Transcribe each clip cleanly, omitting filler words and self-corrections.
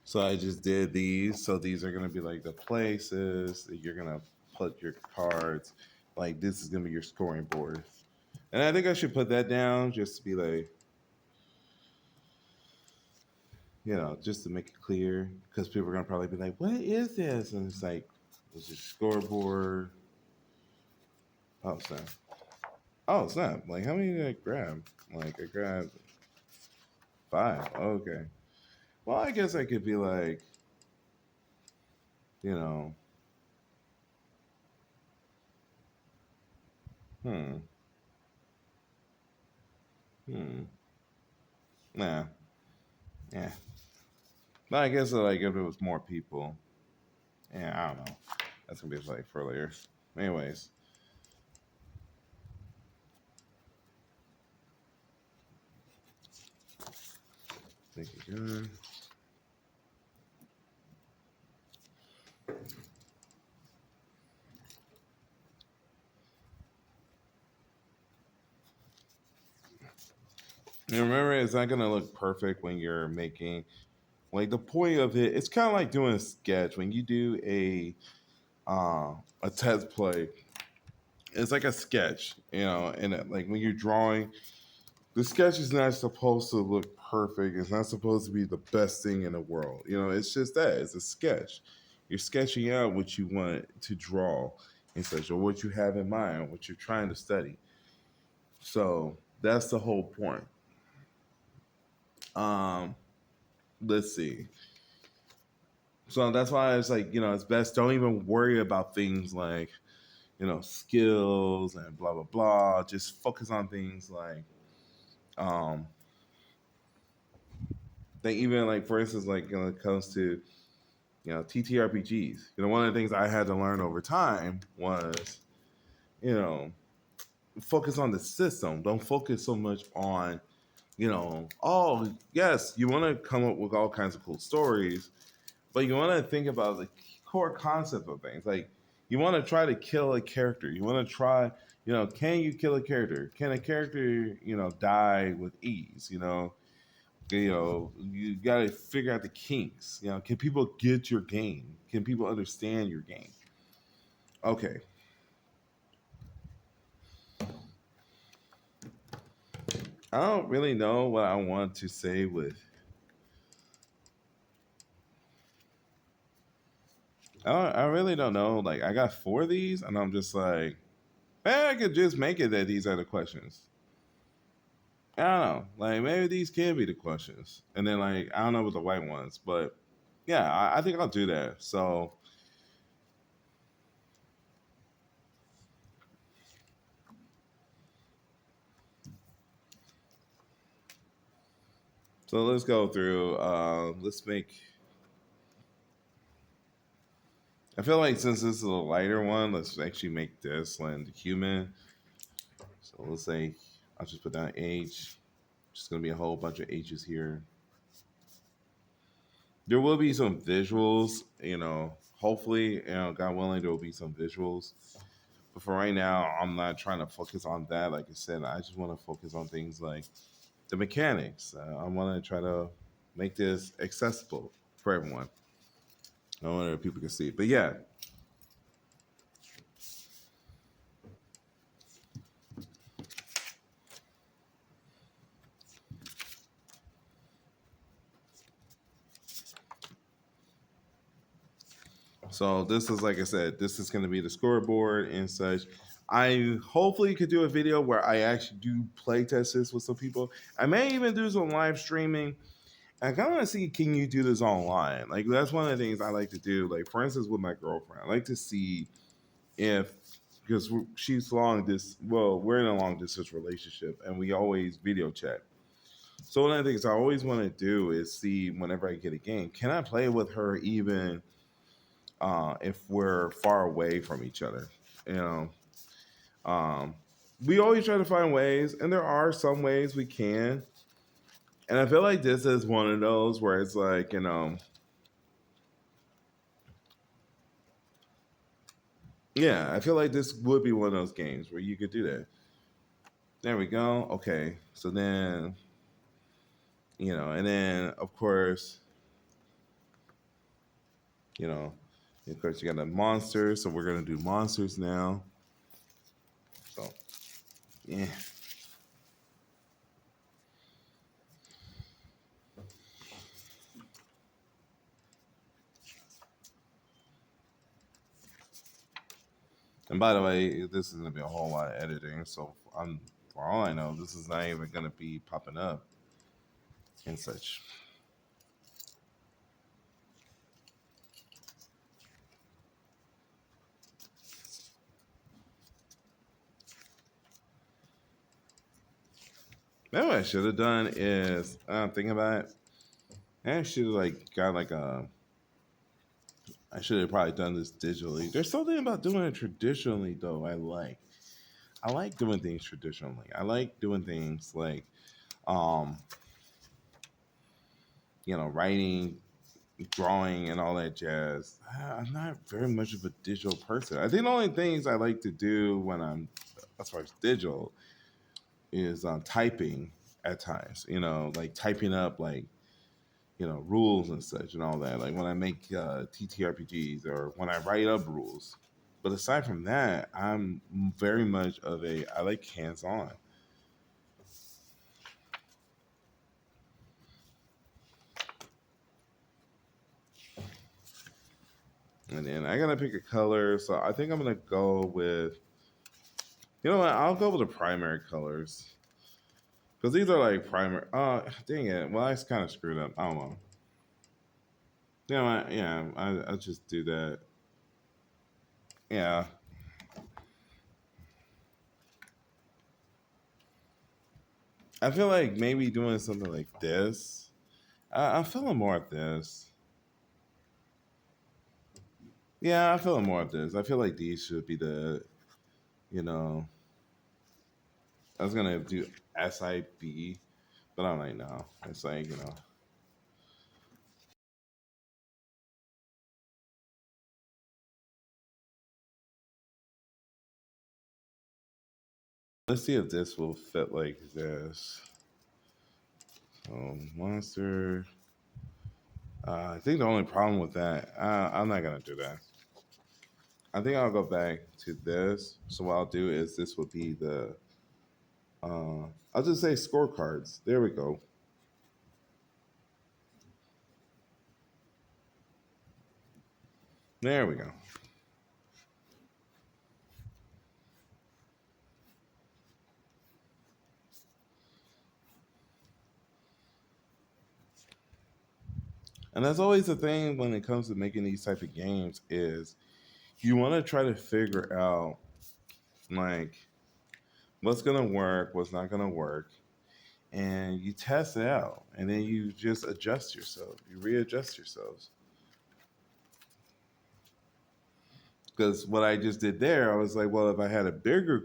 So I just did these. So these are gonna be like the places that you're gonna put your cards. Like this is gonna be your scoring board. And I think I should put that down just to be like, just to make it clear, because people are gonna probably be like, "What is this?" And it's like, it's just scoreboard. Oh snap! Oh snap! Like, how many did I grab? Like, I grabbed five. Okay. Well, I guess I could be like, you know, hmm, hmm, nah, yeah. But I guess like if it was more people, yeah, I don't know. That's gonna be like for later. Anyways, thank you, God. And remember, it's not gonna look perfect when you're making like the point of it. It's kind of like doing a sketch when you do a test play. It's like a sketch, and like when you're drawing, the sketch is not supposed to look perfect. It's not supposed to be the best thing in the world. It's just that it's a sketch. You're sketching out what you want to draw and such, or what you have in mind, what you're trying to study. So that's the whole point. Um, let's see. So that's why it's like, it's best don't even worry about things like, skills and blah blah blah. Just focus on things like um they even like for instance, like when it comes to TTRPGs. One of the things I had to learn over time was, you know, focus on the system. Don't focus so much on, oh yes, you want to come up with all kinds of cool stories, but you want to think about the core concept of things. Like you want to try to kill a character. You want to try, can you kill a character? Can a character, die with ease? You got to figure out the kinks. Can people get your game? Can people understand your game? Okay. I don't really know what I want to say with. I really don't know. Like, I got four of these, and I'm just like, man, I could just make it that these are the questions. I don't know. Like, maybe these can be the questions. And then, like, I don't know with the white ones, but yeah, I think I'll do that. So let's go through. Let's make. I feel like since this is a lighter one, let's actually make this one human. So let's say I'll just put down H. Just gonna be a whole bunch of H's here. There will be some visuals, hopefully, God willing, there will be some visuals. But for right now, I'm not trying to focus on that. Like I said, I just want to focus on things like the mechanics. I want to try to make this accessible for everyone. I want that people can see it. But yeah, so this is like I said, this is going to be the scoreboard and such. I hopefully could do a video where I actually do play test this with some people. I may even do some live streaming. I kind of want to see, can you do this online? Like that's one of the things I like to do. Like for instance, with my girlfriend, I like to see if because she's we're in a long distance relationship and we always video chat. So one of the things I always want to do is see whenever I get a game, can I play with her even if we're far away from each other? You know, um, we always try to find ways, and there are some ways we can. And I feel like this is one of those where it's like, yeah, I feel like this would be one of those games where you could do that. There we go. Okay. So then, and then of course, You know, of course, you got the monsters, so we're gonna do monsters now. So yeah. And by the way, this is gonna be a whole lot of editing. So I'm, for all I know, this is not even gonna be popping up and such. Maybe what I should have done is I'm thinking about it. I should have like got like a. I should have probably done this digitally. There's something about doing it traditionally though. I like doing things traditionally. I like doing things like um writing, drawing, and all that jazz. I'm not very much of a digital person. I think the only things I like to do when I'm as far as digital is typing at times. Like typing up like rules and such and all that. Like when I make TTRPGs or when I write up rules. But aside from that, I'm very much of a I like hands on. And then I gotta pick a color, so I think I'm gonna go with. You know what? I'll go with the primary colors because these are like primary. Dang it! Well, I kind of screwed up. I don't know. Yeah, I'll just do that. Yeah, I feel like maybe doing something like this. I'm feeling more of this. Yeah, I'm feeling more of this. I feel like these should be you know, I was gonna do SIB, but I'm like, no. It's like, let's see if this will fit like this. So, monster. I think the only problem with that, I'm not gonna do that. I think I'll go back to this. So what I'll do is this will be the, I'll just say scorecards. There we go. There we go. And that's always the thing when it comes to making these type of games is you want to try to figure out like what's gonna work, what's not gonna work, and you test it out, and then you just adjust yourself. You readjust yourselves. Because what I just did there, I was like, well, if I had a bigger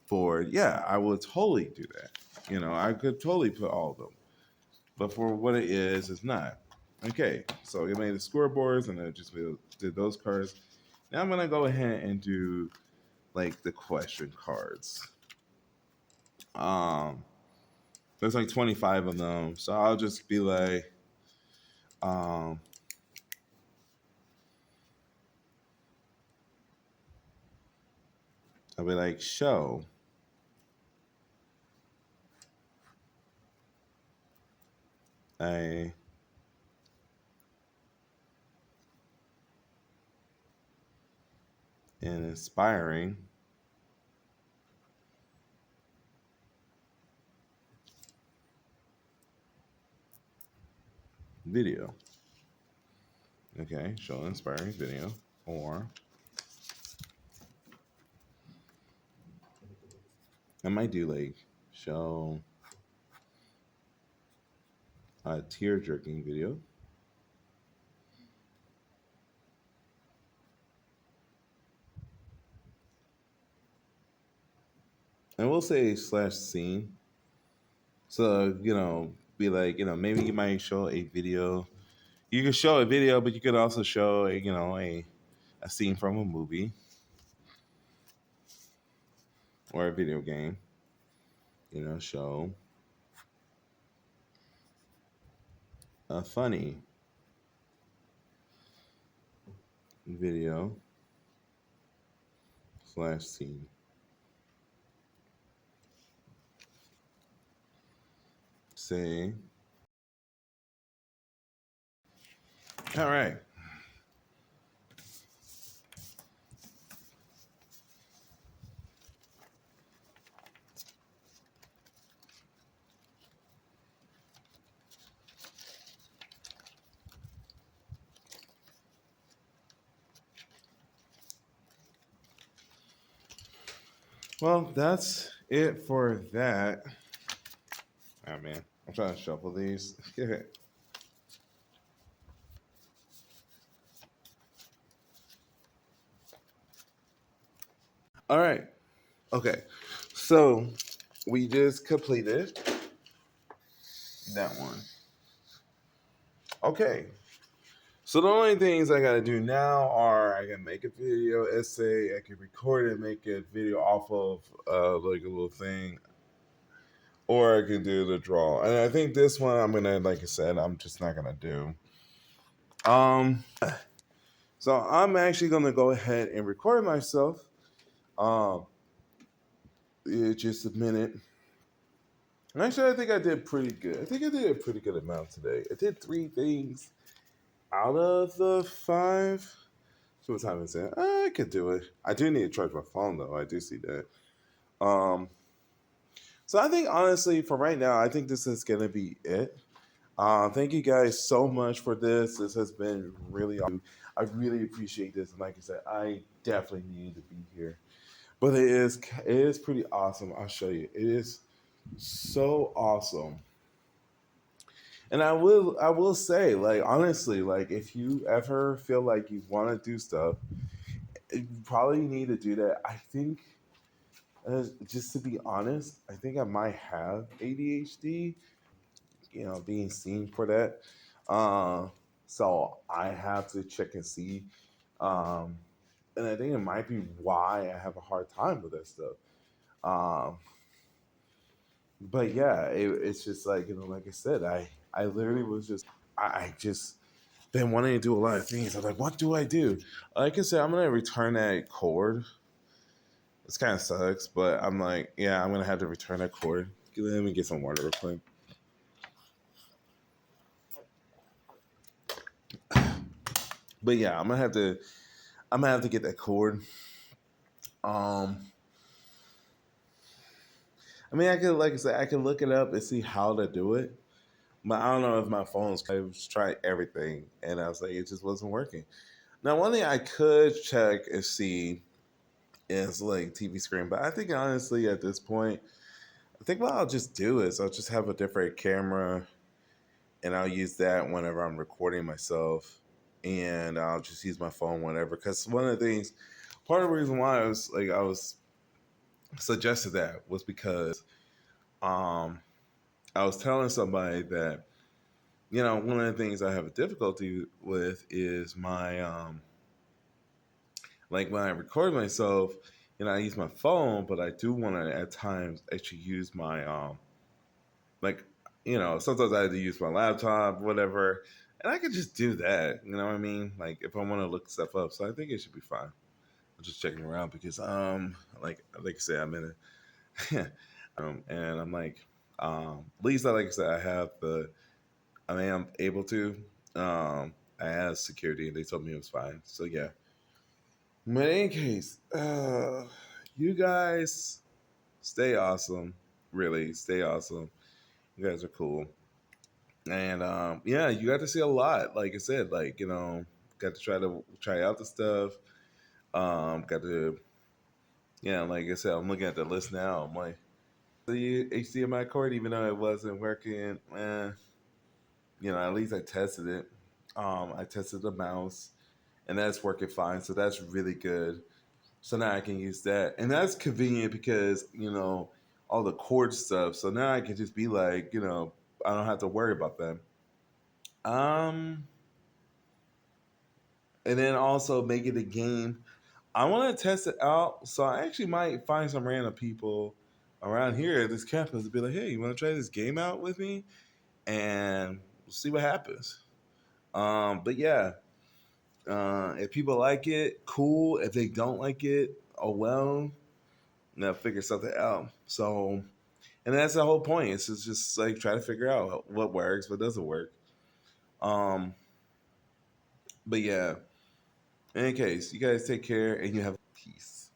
board, yeah, I would totally do that. I could totally put all of them. But for what it is, it's not. Okay, so you made the scoreboards, and I just did those cards. Now I'm gonna go ahead and do like the question cards. Um, there's like 25 of them, so I'll just be like, um, I'll be like, show a an inspiring video. Okay, show an inspiring video, or I might do like show a tear jerking video. And we'll say slash scene. So, be like, maybe you might show a video. You could show a video, but you could also show a scene from a movie or a video game, show a funny video slash scene. Say, all right. Well, that's it for that. Oh man, I'm trying to shuffle these. All right. Okay. So we just completed that one. Okay. So the only things I gotta do now are I can make a video essay, I can record it, make a video off of like a little thing, or I can do the draw. And I think this one I'm gonna, like I said, I'm just not gonna do. Um, so I'm actually gonna go ahead and record myself. Um, just a minute. And actually, I think I did pretty good. I think I did a pretty good amount today. I did three things out of the five. So what time is it? I could do it. I do need to charge my phone though. I do see that. Um, so I think honestly, for right now, I think this is gonna be it. Thank you guys so much for this. This has been really awesome. I really appreciate this. And like I said, I definitely needed to be here. But it is pretty awesome. I'll show you. It is so awesome. And I will say, like honestly, like if you ever feel like you want to do stuff, you probably need to do that. I think, just to be honest, I think I might have ADHD. Being seen for that. Uh, so I have to check and see. Um, and I think it might be why I have a hard time with that stuff. Um, but yeah, it's just like like I said, I literally was just I just been wanting to do a lot of things. I'm like, what do I do? Like I said, I'm gonna return that cord. This kind of sucks, but I'm like, yeah, I'm gonna have to return that cord. Let me get some water real quick. But yeah, I'm gonna have to get that cord. Um, I mean, I could, like I said, I can look it up and see how to do it, but I don't know if my phone's. I was trying everything, and I was like, it just wasn't working. Now, one thing I could check and see is like TV screen, but I think honestly, at this point, I think what I'll just do is I'll just have a different camera, and I'll use that whenever I'm recording myself, and I'll just use my phone whenever. Because one of the things, part of the reason why I was suggested that was because um I was telling somebody that one of the things I have a difficulty with is my like when I record myself, I use my phone, but I do want to at times actually use my like sometimes I have to use my laptop, whatever, and I could just do that. You know what I mean? Like if I want to look stuff up, so I think it should be fine. I'm just checking around because like I said, I'm in a and I'm like at least like I said, I am able to. I asked security and they told me it was fine. So yeah. But in any case, you guys stay awesome. Really, stay awesome. You guys are cool. And yeah, you got to see a lot. Like I said, got to try out the stuff. Got to yeah, like I said, I'm looking at the list now. I'm like, the HDMI cord, even though it wasn't working, at least I tested it. I tested the mouse, and that's working fine. So that's really good. So now I can use that, and that's convenient because all the cord stuff. So now I can just be like, I don't have to worry about that. Um, and then also make it a game. I want to test it out, so I actually might find some random people around here at this campus to be like, "Hey, you want to try this game out with me?" And we'll see what happens. But yeah, If people like it, cool. If they don't like it, oh well. Now figure something out. So, and that's the whole point. It's just like try to figure out what works, what doesn't work. Um, but yeah. In any case, you guys take care and you have peace.